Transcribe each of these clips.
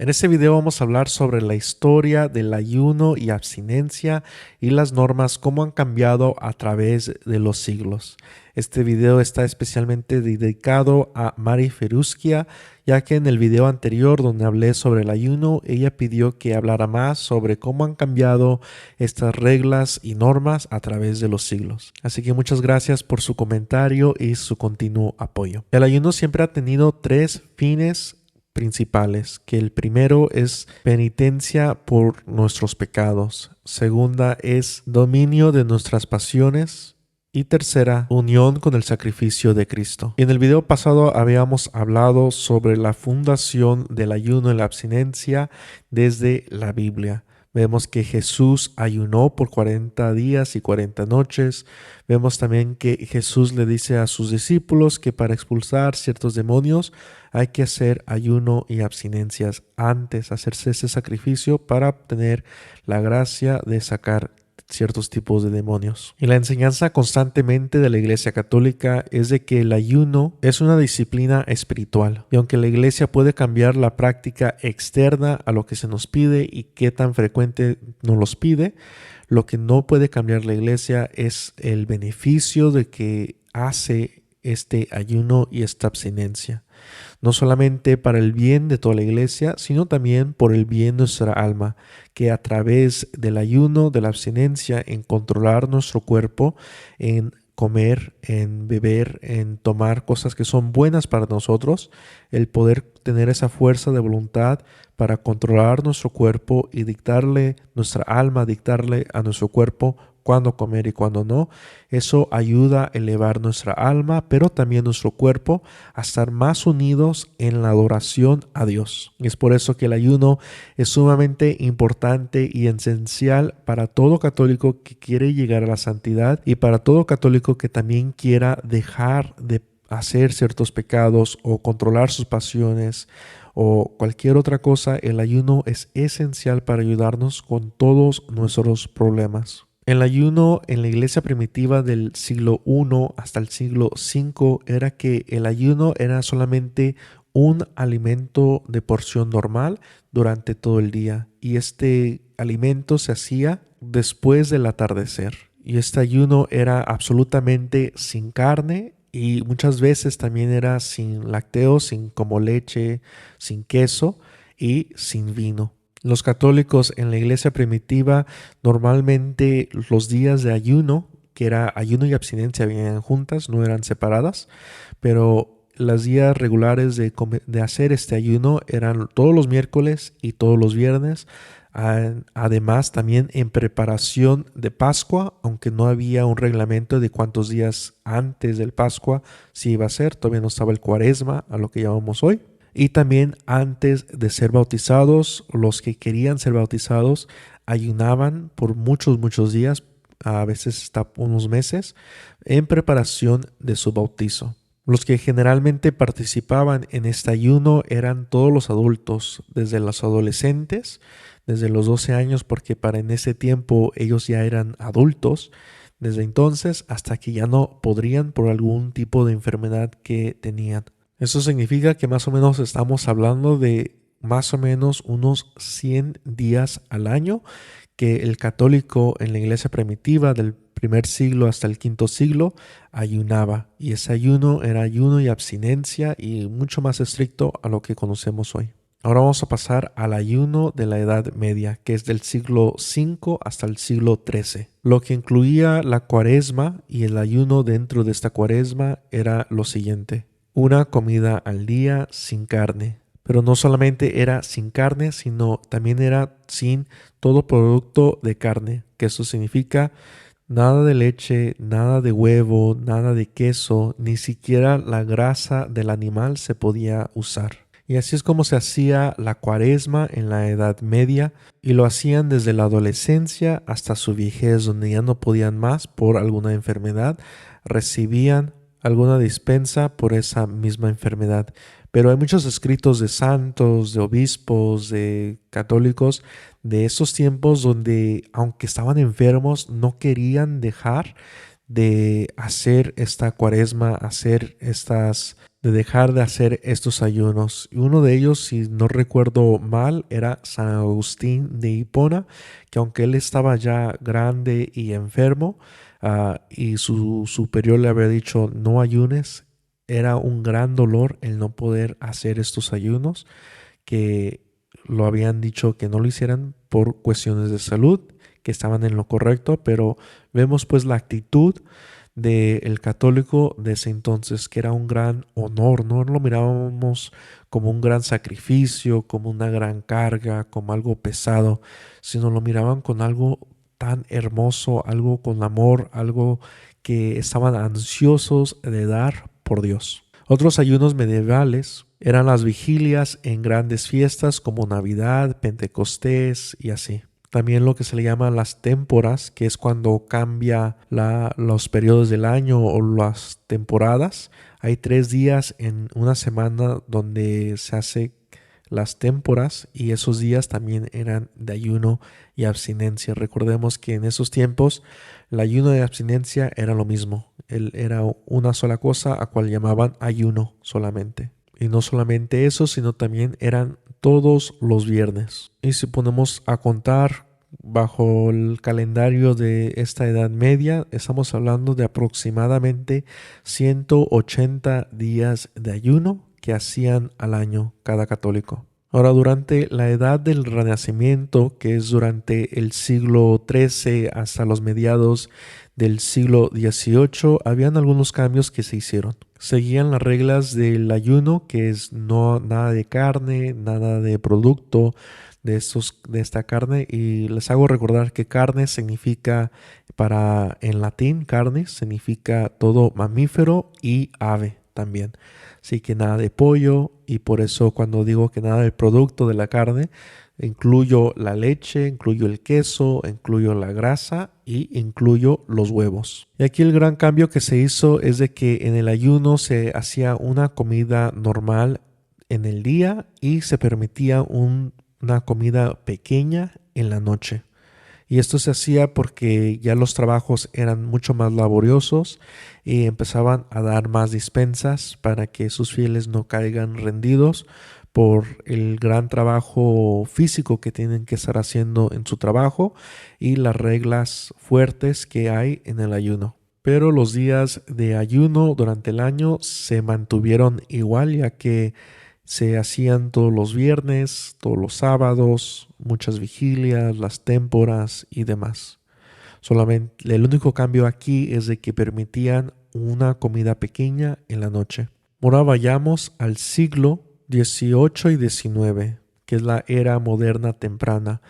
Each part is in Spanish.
En este video vamos a hablar sobre la historia del ayuno y abstinencia y las normas cómo han cambiado a través de los siglos. Este video está especialmente dedicado a Mari Feruskia, ya que en el video anterior donde hablé sobre el ayuno, ella pidió que hablara más sobre cómo han cambiado estas reglas y normas a través de los siglos. Así que muchas gracias por su comentario y su continuo apoyo. El ayuno siempre ha tenido tres fines principales, que el primero es penitencia por nuestros pecados, segunda es dominio de nuestras pasiones y tercera, unión con el sacrificio de Cristo. En el video pasado habíamos hablado sobre la fundación del ayuno y la abstinencia desde la Biblia. Vemos que Jesús ayunó por 40 días y 40 noches. Vemos también que Jesús le dice a sus discípulos que para expulsar ciertos demonios hay que hacer ayuno y abstinencias antes, hacerse ese sacrificio para obtener la gracia de sacar ciertos tipos de demonios. Y la enseñanza constantemente de la Iglesia Católica es de que el ayuno es una disciplina espiritual. Y aunque la Iglesia puede cambiar la práctica externa a lo que se nos pide y qué tan frecuente nos los pide, lo que no puede cambiar la Iglesia es el beneficio de que hace este ayuno y esta abstinencia. No solamente para el bien de toda la iglesia, sino también por el bien de nuestra alma, que a través del ayuno, de la abstinencia, en controlar nuestro cuerpo, en comer, en beber, en tomar cosas que son buenas para nosotros, el poder tener esa fuerza de voluntad para controlar nuestro cuerpo y dictarle nuestra alma, dictarle a nuestro cuerpo cuándo comer y cuándo no. Eso ayuda a elevar nuestra alma, pero también nuestro cuerpo a estar más unidos en la adoración a Dios. Y es por eso que el ayuno es sumamente importante y esencial para todo católico que quiere llegar a la santidad y para todo católico que también quiera dejar de hacer ciertos pecados o controlar sus pasiones o cualquier otra cosa. El ayuno es esencial para ayudarnos con todos nuestros problemas. El ayuno en la iglesia primitiva del siglo I hasta el siglo V era que el ayuno era solamente un alimento de porción normal durante todo el día y este alimento se hacía después del atardecer y este ayuno era absolutamente sin carne y muchas veces también era sin lácteos, sin como leche, sin queso y sin vino. Los católicos en la iglesia primitiva normalmente los días de ayuno, que era ayuno y abstinencia, venían juntas, no eran separadas, pero los días regulares de hacer este ayuno eran todos los miércoles y todos los viernes. Además, también en preparación de Pascua, aunque no había un reglamento de cuántos días antes del Pascua se iba a hacer, todavía no estaba el Cuaresma, a lo que llamamos hoy. Y también antes de ser bautizados, los que querían ser bautizados ayunaban por muchos días, a veces hasta unos meses, en preparación de su bautizo. Los que generalmente participaban en este ayuno eran todos los adultos, desde los adolescentes, desde los 12 años, porque para en ese tiempo ellos ya eran adultos, desde entonces hasta que ya no podrían por algún tipo de enfermedad que tenían. Eso significa que más o menos estamos hablando de más o menos unos 100 días al año que el católico en la iglesia primitiva del primer siglo hasta el quinto siglo ayunaba. Y ese ayuno era ayuno y abstinencia y mucho más estricto a lo que conocemos hoy. Ahora vamos a pasar al ayuno de la Edad Media, que es del siglo V hasta el siglo XIII. Lo que incluía la cuaresma y el ayuno dentro de esta cuaresma era lo siguiente: una comida al día sin carne. Pero no solamente era sin carne, sino también era sin todo producto de carne, que eso significa nada de leche, nada de huevo, nada de queso, ni siquiera la grasa del animal se podía usar. Y así es como se hacía la cuaresma en la Edad Media y lo hacían desde la adolescencia hasta su vejez, donde ya no podían más por alguna enfermedad, recibían alguna dispensa por esa misma enfermedad. Pero hay muchos escritos de santos, de obispos, de católicos de esos tiempos donde, aunque estaban enfermos, no querían dejar de hacer esta cuaresma, hacer estas de dejar de hacer estos ayunos. Y uno de ellos, si no recuerdo mal, era San Agustín de Hipona, que aunque él estaba ya grande y enfermo, y su superior le había dicho no ayunes, era un gran dolor el no poder hacer estos ayunos, que lo habían dicho que no lo hicieran por cuestiones de salud, que estaban en lo correcto, pero vemos pues la actitud del católico de ese entonces, que era un gran honor, no lo mirábamos como un gran sacrificio, como una gran carga, como algo pesado, sino lo miraban con algo tan hermoso, algo con amor, algo que estaban ansiosos de dar por Dios. Otros ayunos medievales eran las vigilias en grandes fiestas como Navidad, Pentecostés y así. También lo que se le llama las témporas, que es cuando cambia los periodos del año o las temporadas. Hay 3 días en una semana donde se hace las témporas y esos días también eran de ayuno y abstinencia. Recordemos que en esos tiempos el ayuno y abstinencia era lo mismo. Era una sola cosa a cual llamaban ayuno solamente. Y no solamente eso, sino también eran todos los viernes. Y si ponemos a contar bajo el calendario de esta Edad Media, estamos hablando de aproximadamente 180 días de ayuno que hacían al año cada católico. Ahora, durante la Edad del Renacimiento, que es durante el siglo XIII hasta los mediados del siglo XVIII, habían algunos cambios que se hicieron. Seguían las reglas del ayuno, que es no nada de carne, nada de producto de esta carne, y les hago recordar que carne significa, en latín, carne significa todo mamífero y ave también. Así que nada de pollo, y por eso cuando digo que nada del producto de la carne, incluyo la leche, incluyo el queso, incluyo la grasa y incluyo los huevos. Y aquí el gran cambio que se hizo es de que en el ayuno se hacía una comida normal en el día y se permitía una comida pequeña en la noche. Y esto se hacía porque ya los trabajos eran mucho más laboriosos y empezaban a dar más dispensas para que sus fieles no caigan rendidos por el gran trabajo físico que tienen que estar haciendo en su trabajo y las reglas fuertes que hay en el ayuno. Pero los días de ayuno durante el año se mantuvieron igual, ya que se hacían todos los viernes, todos los sábados, muchas vigilias, las témporas y demás. Solamente el único cambio aquí es de que permitían una comida pequeña en la noche. Ahora vayamos al siglo XVIII y XIX, que es la era moderna temprana.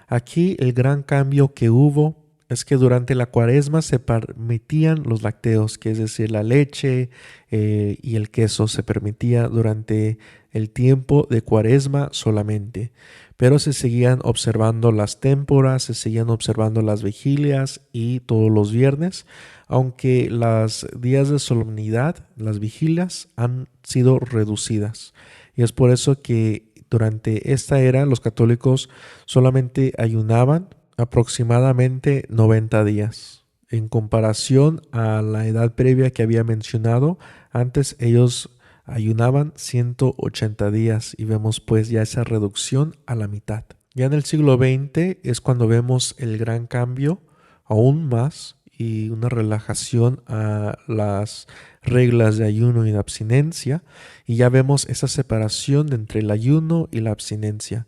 Aquí el gran cambio que hubo es que durante la cuaresma se permitían los lácteos, que es decir, la leche y el queso se permitía durante el tiempo de cuaresma solamente. Pero se seguían observando las témporas, se seguían observando las vigilias y todos los viernes, aunque los días de solemnidad, las vigilias, han sido reducidas. Y es por eso que durante esta era los católicos solamente ayunaban aproximadamente 90 días. En comparación a la edad previa que había mencionado, antes ellos ayunaban 180 días y vemos pues ya esa reducción a la mitad. Ya en el siglo XX es cuando vemos el gran cambio aún más y una relajación a las reglas de ayuno y de abstinencia, y ya vemos esa separación entre el ayuno y la abstinencia.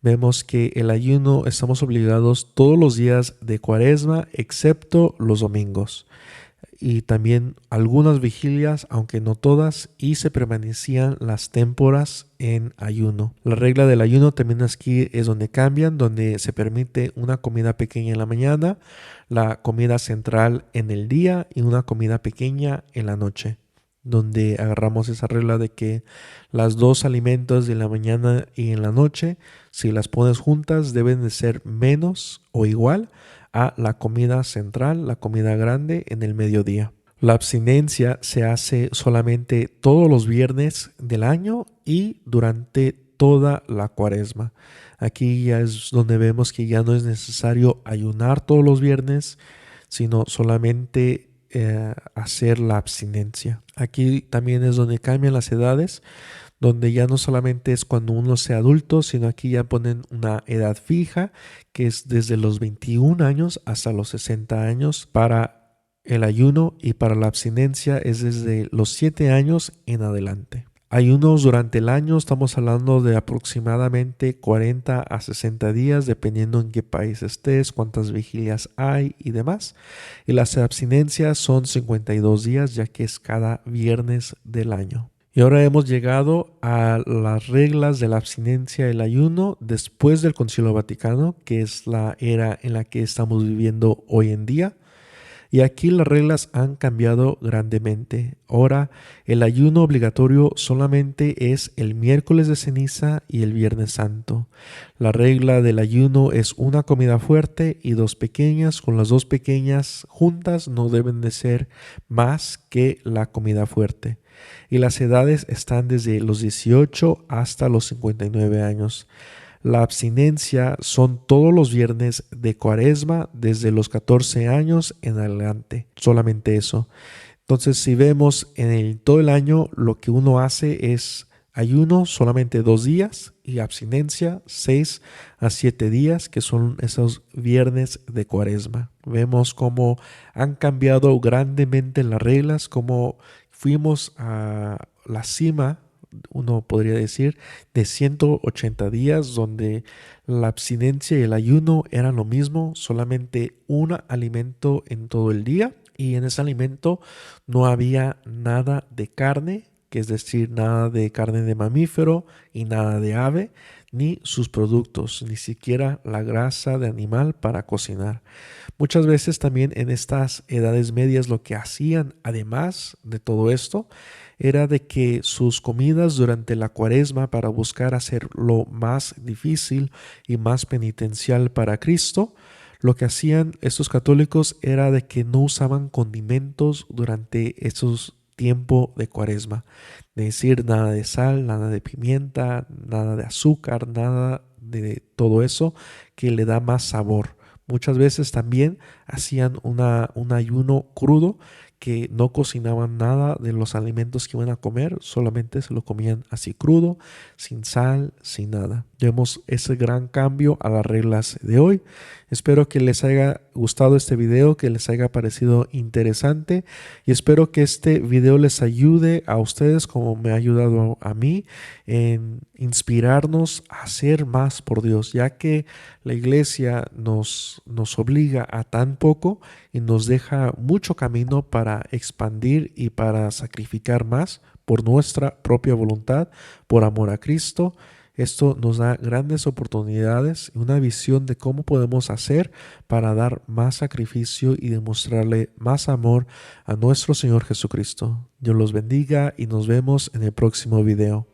Vemos que el ayuno estamos obligados todos los días de cuaresma excepto los domingos, y también algunas vigilias, aunque no todas, y se permanecían las témporas en ayuno. La regla del ayuno también aquí es donde cambian, donde se permite una comida pequeña en la mañana, la comida central en el día y una comida pequeña en la noche, donde agarramos esa regla de que las dos alimentos de la mañana y en la noche, si las pones juntas, deben de ser menos o igual a la comida central, la comida grande en el mediodía. La abstinencia se hace solamente todos los viernes del año y durante toda la cuaresma. Aquí ya es donde vemos que ya no es necesario ayunar todos los viernes, sino solamente hacer la abstinencia. Aquí también es donde cambian las edades, donde ya no solamente es cuando uno sea adulto, sino aquí ya ponen una edad fija, que es desde los 21 años hasta los 60 años para el ayuno, y para la abstinencia es desde los 7 años en adelante. Ayunos durante el año, estamos hablando de aproximadamente 40 a 60 días, dependiendo en qué país estés, cuántas vigilias hay y demás. Y las abstinencias son 52 días, ya que es cada viernes del año. Y ahora hemos llegado a las reglas de la abstinencia y el ayuno después del Concilio Vaticano, que es la era en la que estamos viviendo hoy en día. Y aquí las reglas han cambiado grandemente. Ahora el ayuno obligatorio solamente es el miércoles de ceniza y el viernes santo. La regla del ayuno es una comida fuerte y dos pequeñas. Con las dos pequeñas juntas no deben de ser más que la comida fuerte. Y las edades están desde los 18 hasta los 59 años. La abstinencia son todos los viernes de Cuaresma desde los 14 años en adelante, solamente eso. Entonces, si vemos todo el año, lo que uno hace es ayuno solamente 2 días y abstinencia 6 a 7 días, que son esos viernes de Cuaresma. Vemos cómo han cambiado grandemente las reglas, cómo fuimos a la cima, uno podría decir, de 180 días, donde la abstinencia y el ayuno eran lo mismo, solamente un alimento en todo el día, y en ese alimento no había nada de carne, que es decir, nada de carne de mamífero y nada de ave, ni sus productos, ni siquiera la grasa de animal para cocinar. Muchas veces también en estas edades medias lo que hacían, además de todo esto, era de que sus comidas durante la Cuaresma, para buscar hacerlo más difícil y más penitencial para Cristo, lo que hacían estos católicos era de que no usaban condimentos durante esos tiempos de Cuaresma. Es decir, nada de sal, nada de pimienta, nada de azúcar, nada de todo eso que le da más sabor. Muchas veces también hacían un ayuno crudo, que no cocinaban nada de los alimentos que iban a comer, solamente se lo comían así crudo, sin sal, sin nada. Vemos ese gran cambio a las reglas de hoy. Espero que les haya gustado este video, que les haya parecido interesante, y espero que este video les ayude a ustedes como me ha ayudado a mí en inspirarnos a hacer más por Dios, ya que la iglesia nos obliga a tan poco y nos deja mucho camino para expandir y para sacrificar más por nuestra propia voluntad, por amor a Cristo. Esto nos da grandes oportunidades y una visión de cómo podemos hacer para dar más sacrificio y demostrarle más amor a nuestro Señor Jesucristo. Dios los bendiga y nos vemos en el próximo video.